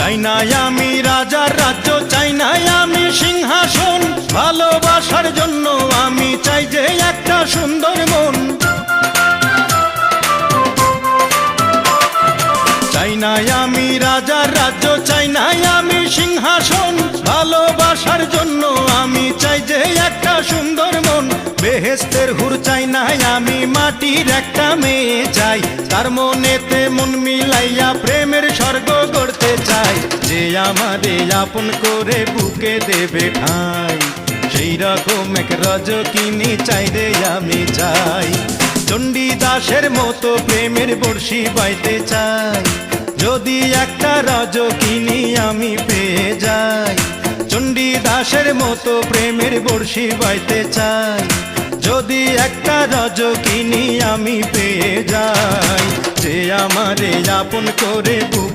চাই না আমি রাজার রাজ্য, চাই না আমি সিংহাসন, ভালোবাসার জন্য আমি চাই যে একটা সুন্দর মন। চাই না আমি রাজার রাজ্য, চাই না আমি সিংহাসন, ভালোবাসার জন্য আমি চাই যে একটা সুন্দর মন। বেহেশতের হুর চাই না আমি, মাটির একটা মেয়ে চাই, তার মনেতে মন মিলাইয়া প্রেমের স্বর্গ গড়তে চাই। যে আমারে আপন করে বুকে দেবে ঠাঁই, সেই রকম এক রজকিনী চাই রে আমি চাই। চণ্ডীদাসের মতো প্রেমের বর্ষি বাইতে চাই, যদি একটা রজকিনী আমি পেয়ে যাই। চণ্ডীদাসের মতো প্রেমের বর্ষি বাইতে চাই, যদি একটা রজকিনী আমি পেয়ে যাই। যে আমারে আপন করে বুকে